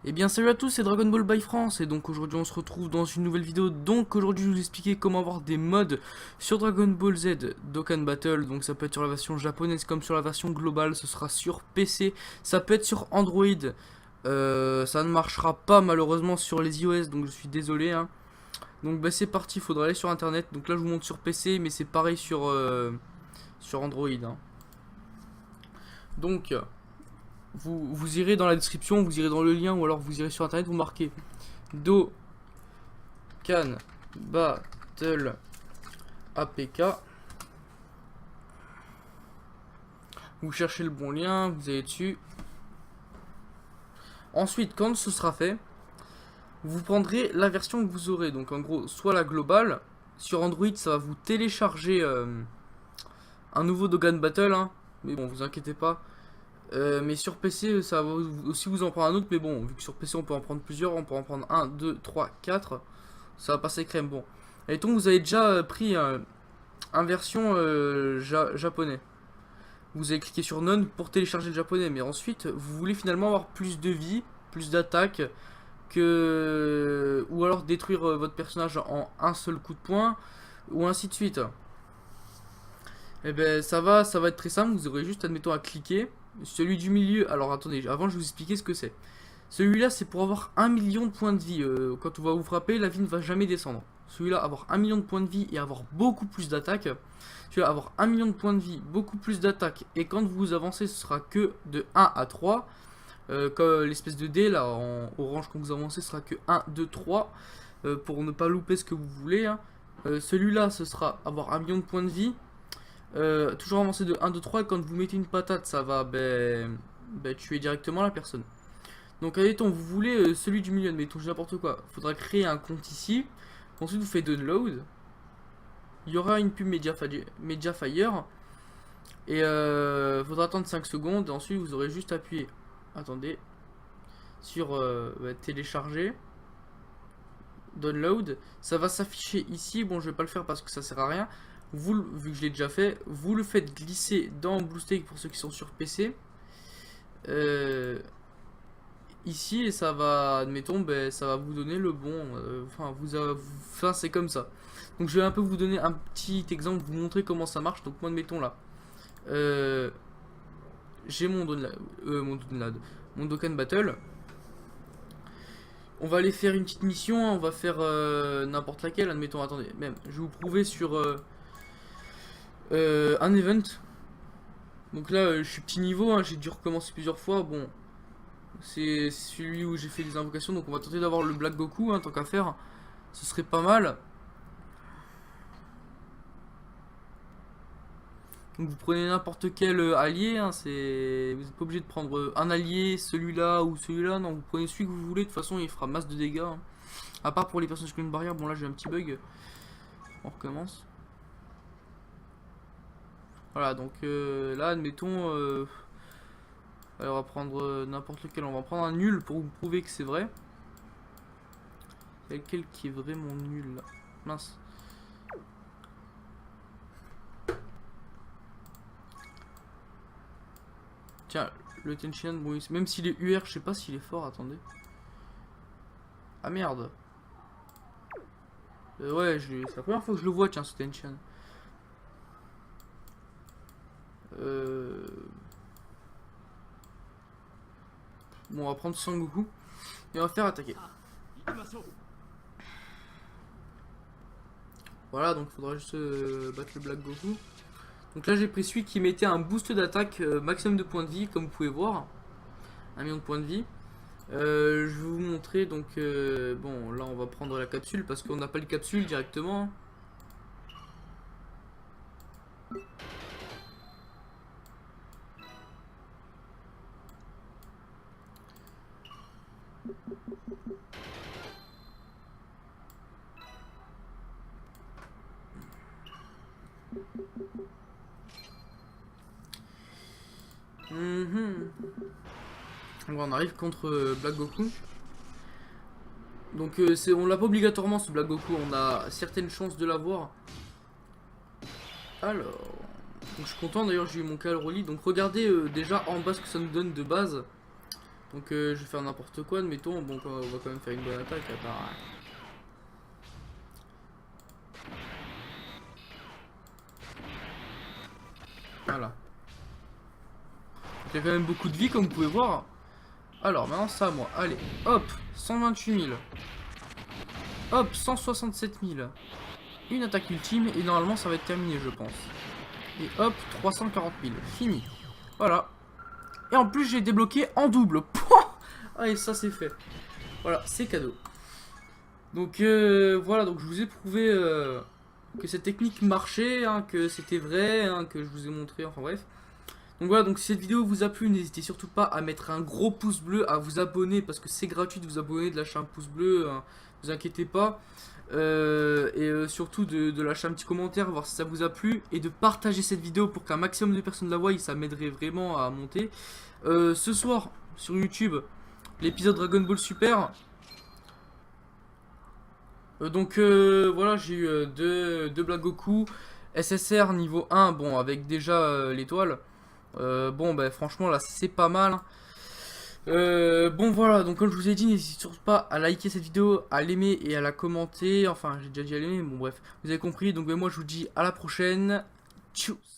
Eh bien salut à tous, c'est Dragon Ball by France et donc aujourd'hui on se retrouve dans une nouvelle vidéo. Donc aujourd'hui je vais vous expliquer comment avoir des mods sur Dragon Ball Z Dokkan Battle. Donc ça peut être sur la version japonaise comme sur la version globale, ce sera sur PC, ça peut être sur Android. Ça ne marchera pas malheureusement sur les iOS, donc je suis désolé hein. Donc bah c'est parti, il faudra aller sur internet. Donc là je vous montre sur PC mais c'est pareil sur Android hein. Donc vous irez dans la description, vous irez dans le lien ou alors vous irez sur internet, vous marquez Dokkan Battle APK. Vous cherchez le bon lien, vous allez dessus. Ensuite, quand ce sera fait, vous prendrez la version que vous aurez. Donc en gros, soit la globale. Sur Android, ça va vous télécharger un nouveau Dokkan Battle. Hein. Mais bon, vous inquiétez pas. Mais sur PC, ça va aussi vous en prendre un autre. Mais bon, vu que sur PC, on peut en prendre plusieurs. On peut en prendre 1, 2, 3, 4. Ça va passer crème. Bon. Et donc, vous avez déjà pris un version japonais. Vous allez cliquer sur None pour télécharger le japonais. Mais ensuite, vous voulez finalement avoir plus de vie, plus d'attaque. Ou alors détruire votre personnage en un seul coup de poing. Ou ainsi de suite. Et ben ça va être très simple. Vous aurez juste, admettons, à cliquer. Celui du milieu, alors attendez, avant je vais vous expliquer ce que c'est. Celui-là, c'est pour avoir 1 million de points de vie. Quand on va vous frapper, la vie ne va jamais descendre. Celui-là, avoir 1 million de points de vie et avoir beaucoup plus d'attaque. Celui-là, avoir 1 million de points de vie, beaucoup plus d'attaque. Et quand vous avancez, ce sera que de 1 à 3. Comme l'espèce de dé, là, en orange, quand vous avancez, ce sera que 1, 2, 3. Pour ne pas louper ce que vous voulez. Hein. Celui-là, ce sera avoir 1 million de points de vie. Toujours avancer de 1, 2, 3 et quand vous mettez une patate ça va tuer directement la personne. Donc admettons vous voulez celui du milieu, admettons n'importe quoi, il faudra créer un compte ici. Ensuite vous faites download. Il y aura une pub Mediafire. Et faudra attendre 5 secondes et ensuite vous aurez juste appuyé. Attendez. Sur télécharger. Download. Ça va s'afficher ici. Bon je vais pas le faire parce que ça sert à rien. Vous, vu que je l'ai déjà fait, vous le faites glisser dans BlueStacks pour ceux qui sont sur PC. Ici, et ça va, admettons, ça va vous donner le bon. Enfin, c'est comme ça. Donc, je vais un peu vous donner un petit exemple, vous montrer comment ça marche. Donc, moi, admettons là. J'ai mon Dokkan Battle. On va aller faire une petite mission. Hein, on va faire n'importe laquelle. Admettons, attendez, même, je vais vous prouver sur. Un event. Donc là je suis petit niveau hein, j'ai dû recommencer plusieurs fois. Bon c'est celui où j'ai fait des invocations. Donc on va tenter d'avoir le Black Goku hein, tant qu'à faire. Ce serait pas mal. Donc vous prenez n'importe quel allié hein, vous n'êtes pas obligé de prendre un allié, celui-là ou celui-là. Non vous prenez celui que vous voulez. De toute façon il fera masse de dégâts hein. À part pour les personnages qui ont une barrière. Bon là j'ai un petit bug. On recommence. Voilà, donc là, admettons, on va prendre n'importe lequel, on va prendre un nul pour vous prouver que c'est vrai. Il y a lequel qui est vraiment nul là. Mince. Tiens, le Tenshinhan, bon, même s'il est UR, je sais pas s'il est fort, attendez. Ah merde. Ouais, c'est la première fois que je le vois, tiens, ce Tenshinhan. Bon, on va prendre Sangoku et on va faire attaquer. Voilà, donc il faudra juste battre le Black Goku. Donc là, j'ai pris celui qui mettait un boost d'attaque maximum de points de vie, comme vous pouvez voir. 1 million de points de vie. Je vais vous montrer, donc bon, là on va prendre la capsule parce qu'on n'a pas le capsule directement. Bon, on arrive contre Black Goku. Donc on l'a pas obligatoirement ce Black Goku, on a certaines chances de l'avoir. Alors, donc je suis content d'ailleurs, j'ai eu mon Cal Rolly. Donc regardez déjà en bas ce que ça nous donne de base. Donc je vais faire n'importe quoi, admettons. Bon, on va quand même faire une bonne attaque à part. Voilà. J'ai quand même beaucoup de vie comme vous pouvez voir. Alors maintenant ça à moi. Allez, hop, 128 000. Hop, 167 000. Une attaque ultime et normalement ça va être terminé je pense. Et hop, 340 000. Fini. Voilà. Et en plus j'ai débloqué en double. Allez, ça c'est fait. Voilà, c'est cadeau. Donc voilà, donc je vous ai prouvé que cette technique marchait, hein, que c'était vrai, hein, que je vous ai montré, enfin bref. Donc voilà, donc si cette vidéo vous a plu, n'hésitez surtout pas à mettre un gros pouce bleu, à vous abonner, parce que c'est gratuit de vous abonner, de lâcher un pouce bleu, hein, vous inquiétez pas. Surtout de lâcher un petit commentaire, voir si ça vous a plu, et de partager cette vidéo pour qu'un maximum de personnes la voient, ça m'aiderait vraiment à monter. Ce soir, sur YouTube, l'épisode Dragon Ball Super. Voilà, j'ai eu deux Black Goku, SSR niveau 1, bon, avec déjà l'étoile. Bon, bah franchement, là, c'est pas mal. Bon, voilà, donc comme je vous ai dit, n'hésitez surtout pas à liker cette vidéo, à l'aimer et à la commenter. Enfin, j'ai déjà dit à l'aimer, bon, bref, vous avez compris. Donc, moi, je vous dis à la prochaine. Tchuss.